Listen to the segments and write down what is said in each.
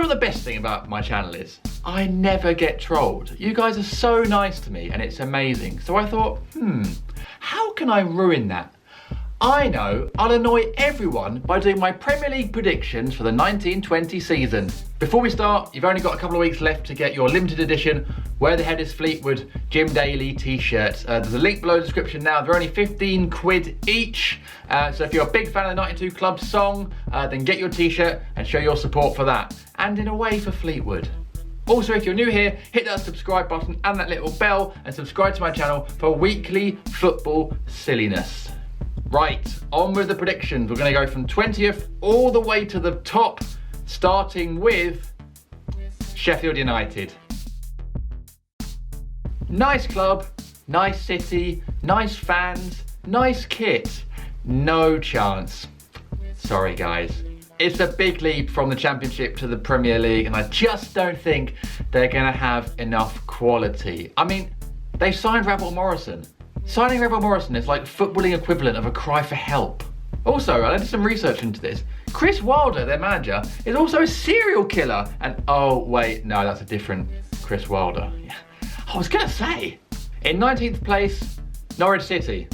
know what the best thing about my channel is? I never get trolled. You guys are so nice to me and it's amazing. So I thought, how can I ruin that? I know I'll annoy everyone by doing my Premier League predictions for the 1920 season. Before we start, you've only got a couple of weeks left to get your limited edition Where the Head is Fleetwood Jim Daly t-shirts. There's a link below the description now. They're only 15 quid each. So if you're a big fan of the 92 Club song, then get your t-shirt and show your support for that. And in a way for Fleetwood. Also, if you're new here, hit that subscribe button and that little bell and subscribe to my channel for weekly football silliness. Right, on with the predictions. We're going to go from 20th all the way to the top, starting with Sheffield United. Nice club, nice city, nice fans, nice kit. No chance. Sorry guys. It's a big leap from the Championship to the Premier League and I just don't think they're going to have enough quality. I mean, they signed Ravel Morrison. Signing Ravel Morrison is like footballing equivalent of a cry for help. Also, I did some research into this. Chris Wilder, their manager, is also a serial killer. And oh wait, no, that's a different Chris Wilder. Yeah. I was gonna say. In 19th place, Norwich City.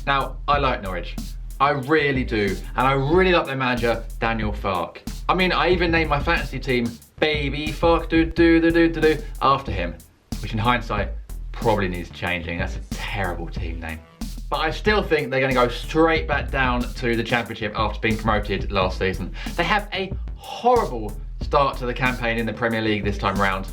Now, I like Norwich. I really do. And I really like their manager, Daniel Farke. I mean, I even named my fantasy team Baby Farke do after him. Which in hindsight, probably needs changing. That's a terrible team name. But I still think they're going to go straight back down to the Championship after being promoted last season. They have a horrible start to the campaign in the Premier League this time around.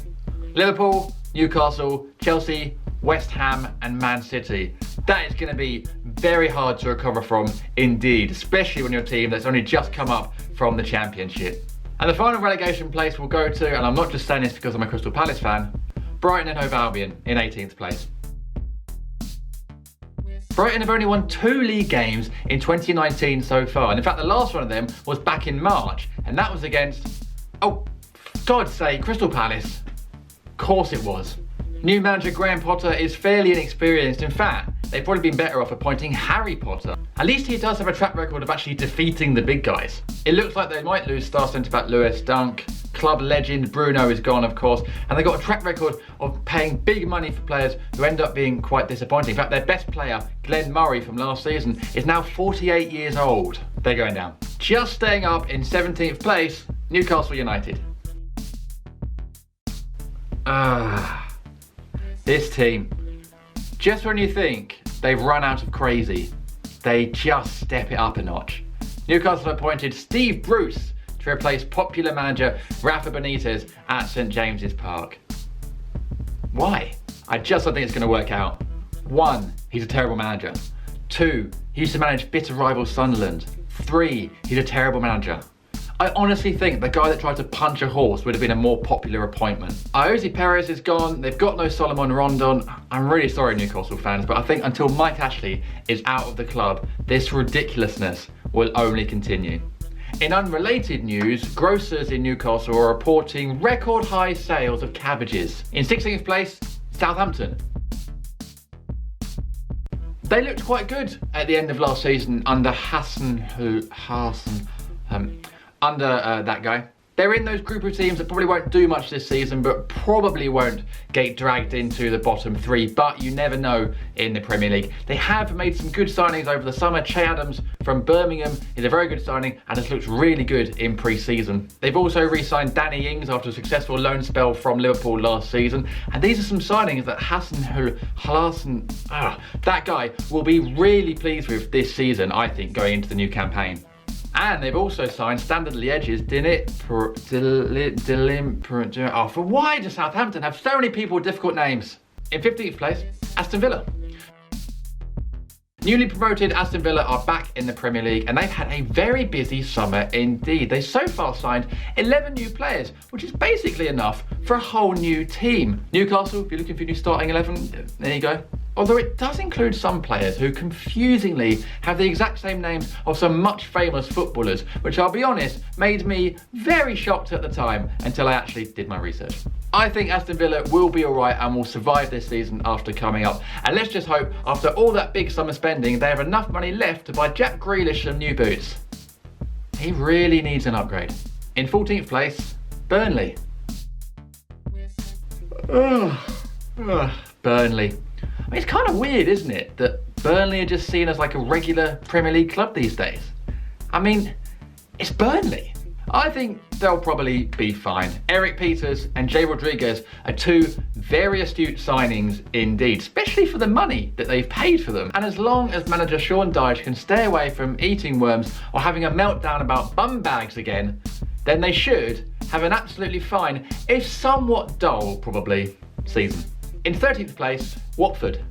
Liverpool, Newcastle, Chelsea, West Ham and Man City. That is going to be very hard to recover from indeed, especially when you're a team that's only just come up from the Championship. And the final relegation place we'll go to, and I'm not just saying this because I'm a Crystal Palace fan, Brighton and Hove Albion in 18th place. Brighton have only won 2 league games in 2019 so far. And in fact, the last one of them was back in March. And that was against, oh, God's sake, Crystal Palace. Of course it was. New manager Graham Potter is fairly inexperienced. In fact, they've probably been better off appointing Harry Potter. At least he does have a track record of actually defeating the big guys. It looks like they might lose star centre-back Lewis Dunk. Club legend Bruno is gone, of course, and they've got a track record of paying big money for players who end up being quite disappointing. In fact, their best player, Glenn Murray from last season, is now 48 years old. They're going down. Just staying up in 17th place, Newcastle United. This team. Just when you think they've run out of crazy, they just step it up a notch. Newcastle appointed Steve Bruce to replace popular manager Rafa Benitez at St James's Park. Why? I just don't think it's going to work out. 1, he's a terrible manager. 2, he used to manage bitter rival Sunderland. 3, he's a terrible manager. I honestly think the guy that tried to punch a horse would have been a more popular appointment. Ayoze Perez is gone, they've got no Solomon Rondon. I'm really sorry Newcastle fans, but I think until Mike Ashley is out of the club, this ridiculousness will only continue. In unrelated news, grocers in Newcastle are reporting record high sales of cabbages. In 16th place, Southampton. They looked quite good at the end of last season under that guy. They're in those group of teams that probably won't do much this season, but probably won't get dragged into the bottom 3, but you never know in the Premier League. They have made some good signings over the summer. Che Adams from Birmingham is a very good signing and has looked really good in pre-season. They've also re-signed Danny Ings after a successful loan spell from Liverpool last season, and these are some signings that that guy will be really pleased with this season, I think, going into the new campaign. And they've also signed Standard Liège's why does Southampton have so many people with difficult names? In 15th place, Aston Villa. Newly promoted Aston Villa are back in the Premier League and they've had a very busy summer indeed. They so far signed 11 new players, which is basically enough for a whole new team. Newcastle, if you're looking for a new starting 11, there you go. Although it does include some players who confusingly have the exact same names of some much famous footballers, which I'll be honest, made me very shocked at the time until I actually did my research. I think Aston Villa will be alright and will survive this season after coming up. And let's just hope, after all that big summer spending, they have enough money left to buy Jack Grealish some new boots. he really needs an upgrade. In 14th place, Burnley. Burnley. I mean, it's kind of weird, isn't it, that Burnley are just seen as like a regular Premier League club these days. I mean, it's Burnley. I think they'll probably be fine. Eric Peters and Jay Rodriguez are two very astute signings indeed, especially for the money that they've paid for them. And as long as manager Sean Dyche can stay away from eating worms or having a meltdown about bum bags again, then they should have an absolutely fine, if somewhat dull probably, season. In 13th place, Watford.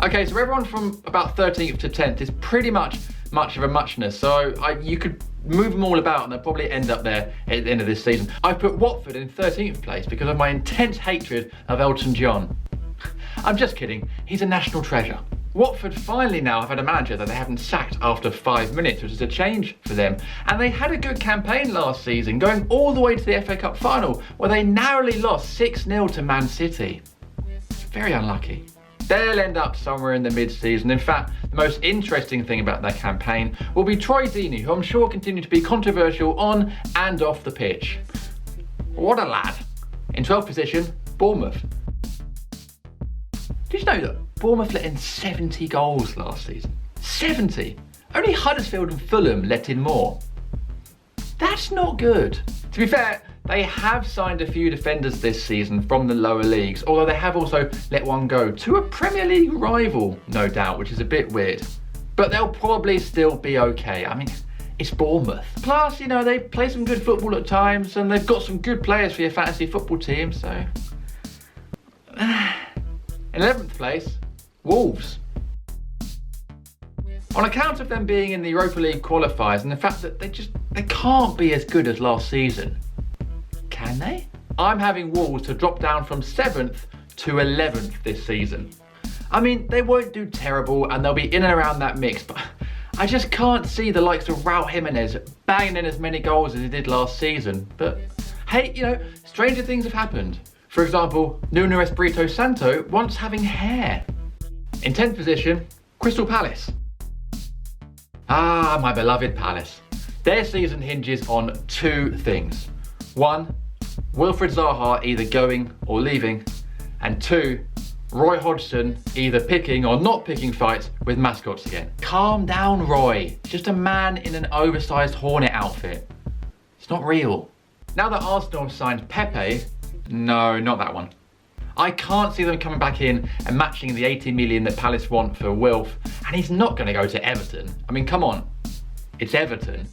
Okay, so everyone from about 13th to 10th is pretty much of a muchness, so you could move them all about and they'll probably end up there at the end of this season. I put Watford in 13th place because of my intense hatred of Elton John. I'm just kidding, he's a national treasure. Watford finally now have had a manager that they haven't sacked after 5 minutes, which is a change for them. And they had a good campaign last season, going all the way to the FA Cup final, where they narrowly lost 6-0 to Man City. Very unlucky. They'll end up somewhere in the mid-season. In fact, the most interesting thing about their campaign will be Troy Deeney, who I'm sure will continue to be controversial on and off the pitch. What a lad. In 12th position, Bournemouth. Did you know that Bournemouth let in 70 goals last season? 70! Only Huddersfield and Fulham let in more. That's not good. To be fair, they have signed a few defenders this season from the lower leagues, although they have also let one go to a Premier League rival, no doubt, which is a bit weird. But they'll probably still be okay. I mean, it's Bournemouth. Plus, you know, they play some good football at times and they've got some good players for your fantasy football team, so... In 11th place, Wolves. On account of them being in the Europa League qualifiers and the fact that they can't be as good as last season. Can they? I'm having Wolves to drop down from 7th to 11th this season. I mean, they won't do terrible and they'll be in and around that mix, but I just can't see the likes of Raul Jimenez banging in as many goals as he did last season. But hey, you know, stranger things have happened. For example, Nuno Espirito Santo once having hair. In 10th position, Crystal Palace. Ah, my beloved Palace. Their season hinges on 2 things. 1, Wilfred Zaha either going or leaving. And 2, Roy Hodgson either picking or not picking fights with mascots again. Calm down, Roy. Just a man in an oversized Hornet outfit. It's not real. Now that Arsenal have signed Pepe, no, not that one. I can't see them coming back in and matching the 80 million that Palace want for Wilf, and he's not going to go to Everton. I mean, come on, it's Everton.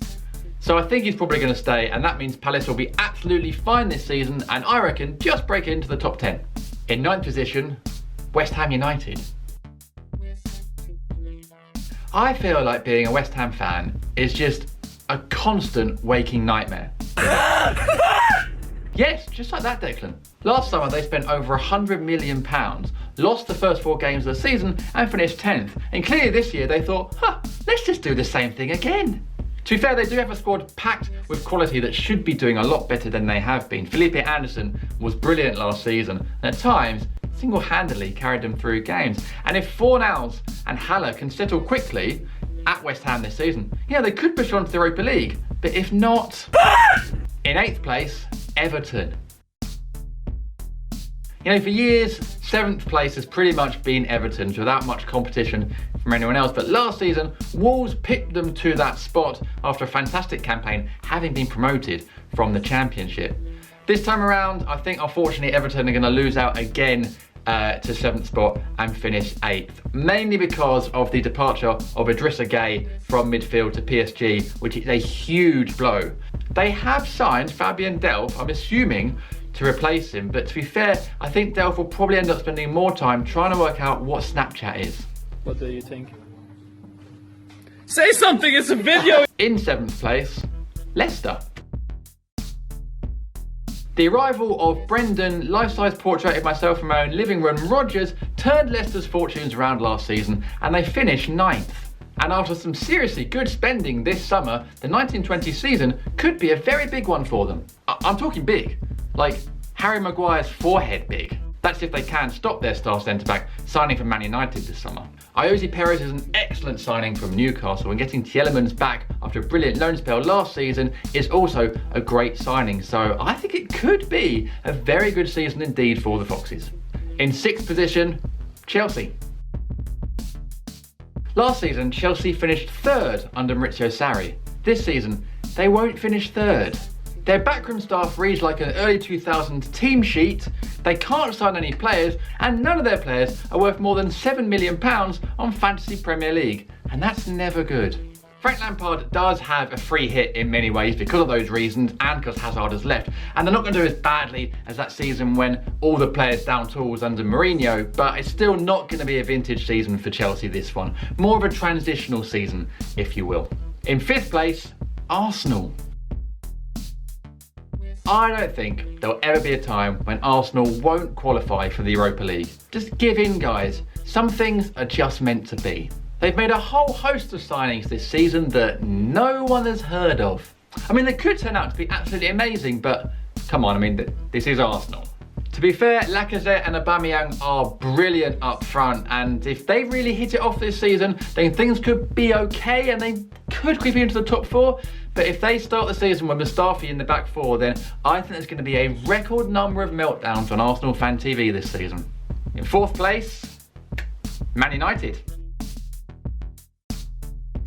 So I think he's probably going to stay, and that means Palace will be absolutely fine this season, and I reckon just break into the top 10. In 9th position, West Ham United. I feel like being a West Ham fan is just a constant waking nightmare. Yes, just like that, Declan. Last summer they spent over £100 million, lost the first 4 games of the season and finished 10th. And clearly this year they thought, let's just do the same thing again. To be fair, they do have a squad packed with quality that should be doing a lot better than they have been. Felipe Anderson was brilliant last season and at times single-handedly carried them through games. And if Fornals and Haller can settle quickly at West Ham this season, yeah, they could push on to the Europa League. But if not... In 8th place, Everton. You know, for years, 7th place has pretty much been Everton's without much competition from anyone else. But last season, Wolves picked them to that spot after a fantastic campaign, having been promoted from the Championship. This time around, I think unfortunately Everton are going to lose out again to 7th spot and finish 8th. Mainly because of the departure of Idrissa Gueye from midfield to PSG, which is a huge blow. They have signed Fabian Delph, I'm assuming, to replace him, but to be fair, I think Delph will probably end up spending more time trying to work out what Snapchat is. What do you think? Say something, it's a video! In 7th place, Leicester. The arrival of Brendan, life-size portrait of myself from my own living room, Rogers, turned Leicester's fortunes around last season and they finished 9th. And after some seriously good spending this summer, the 1920 season could be a very big one for them. I'm talking big, like Harry Maguire's forehead big. That's if they can stop their star centre-back signing from Man United this summer. Ayoze Perez is an excellent signing from Newcastle, and getting Tielemans back after a brilliant loan spell last season is also a great signing. So I think it could be a very good season indeed for the Foxes. In 6th position, Chelsea. Last season, Chelsea finished 3rd under Maurizio Sarri. This season, they won't finish 3rd. Their backroom staff reads like an early 2000s team sheet, they can't sign any players, and none of their players are worth more than £7 million on Fantasy Premier League, and that's never good. Frank Lampard does have a free hit in many ways because of those reasons and because Hazard has left, and they're not going to do as badly as that season when all the players down tools under Mourinho, but it's still not going to be a vintage season for Chelsea this one. More of a transitional season, if you will. In 5th place, Arsenal. I don't think there'll ever be a time when Arsenal won't qualify for the Europa League. Just give in, guys. Some things are just meant to be. They've made a whole host of signings this season that no one has heard of. I mean, they could turn out to be absolutely amazing, but come on, I mean, this is Arsenal. To be fair, Lacazette and Aubameyang are brilliant up front, and if they really hit it off this season, then things could be okay and they could creep into the top 4. But if they start the season with Mustafi in the back 4, then I think there's going to be a record number of meltdowns on Arsenal Fan TV this season. In 4th place, Man United.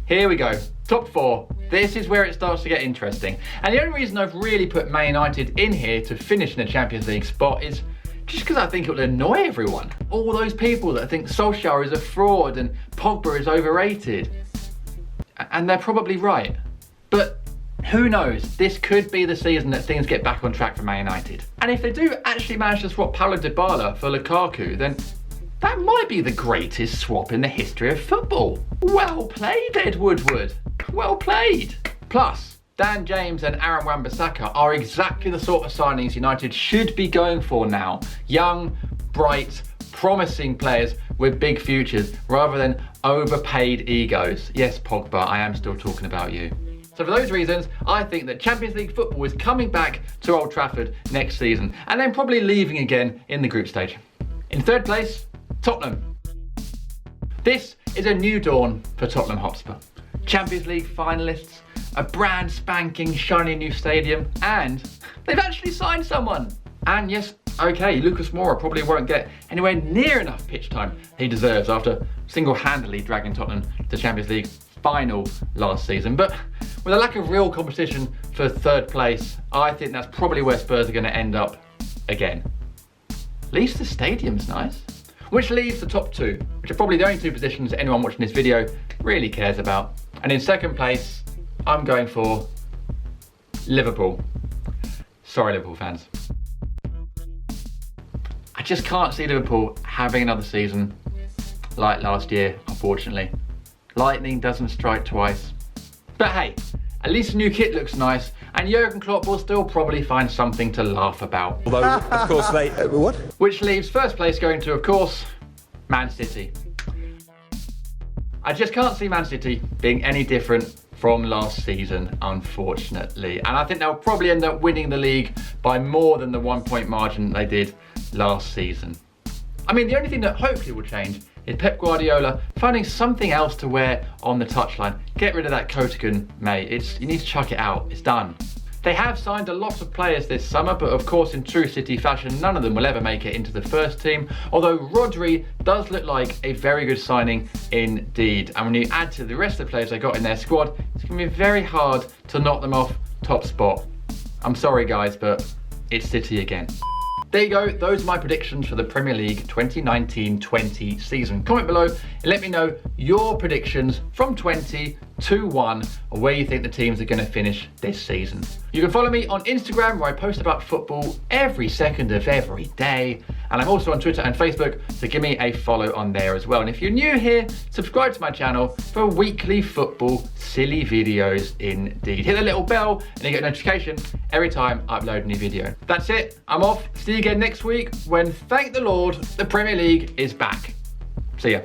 Here we go, top 4. This is where it starts to get interesting. And the only reason I've really put Man United in here to finish in the Champions League spot is just because I think it will annoy everyone. All those people that think Solskjaer is a fraud and Pogba is overrated. And they're probably right. But who knows, this could be the season that things get back on track for Man United. And if they do actually manage to swap Paulo Dybala for Lukaku, then that might be the greatest swap in the history of football. Well played, Ed Woodward. Well played. Plus, Dan James and Aaron Wan-Bissaka are exactly the sort of signings United should be going for now. Young, bright, promising players with big futures rather than overpaid egos. Yes, Pogba, I am still talking about you. So for those reasons, I think that Champions League football is coming back to Old Trafford next season, and then probably leaving again in the group stage. In 3rd place, Tottenham. This is a new dawn for Tottenham Hotspur. Champions League finalists, a brand spanking shiny new stadium, and they've actually signed someone. And yes, okay, Lucas Moura probably won't get anywhere near enough pitch time he deserves after single-handedly dragging Tottenham to Champions League final last season, but with a lack of real competition for 3rd place, I think that's probably where Spurs are going to end up again. At least the stadium's nice. Which leaves the top 2, which are probably the only 2 positions anyone watching this video really cares about. And in 2nd place, I'm going for Liverpool. Sorry, Liverpool fans. I just can't see Liverpool having another season like last year, unfortunately. Lightning doesn't strike twice. But hey, at least the new kit looks nice, and Jurgen Klopp will still probably find something to laugh about. Although, of course, they... what? Which leaves 1st place going to, of course, Man City. I just can't see Man City being any different from last season, unfortunately. And I think they'll probably end up winning the league by more than the 1-point margin they did last season. I mean, the only thing that hopefully will change is Pep Guardiola finding something else to wear on the touchline. Get rid of that coatigan, mate. You need to chuck it out. It's done. They have signed a lot of players this summer, but of course in true City fashion, none of them will ever make it into the first team, although Rodri does look like a very good signing indeed. And when you add to the rest of the players they got in their squad, it's going to be very hard to knock them off top spot. I'm sorry guys, but it's City again. There you go, those are my predictions for the Premier League 2019-20 season. Comment below and let me know your predictions from 20 to 1 or where you think the teams are going to finish this season. You can follow me on Instagram where I post about football every second of every day. And I'm also on Twitter and Facebook, so give me a follow on there as well. And if you're new here, subscribe to my channel for weekly football silly videos indeed. Hit the little bell and you get a notification every time I upload a new video. That's it, I'm off. See you again next week when, thank the Lord, the Premier League is back. See ya.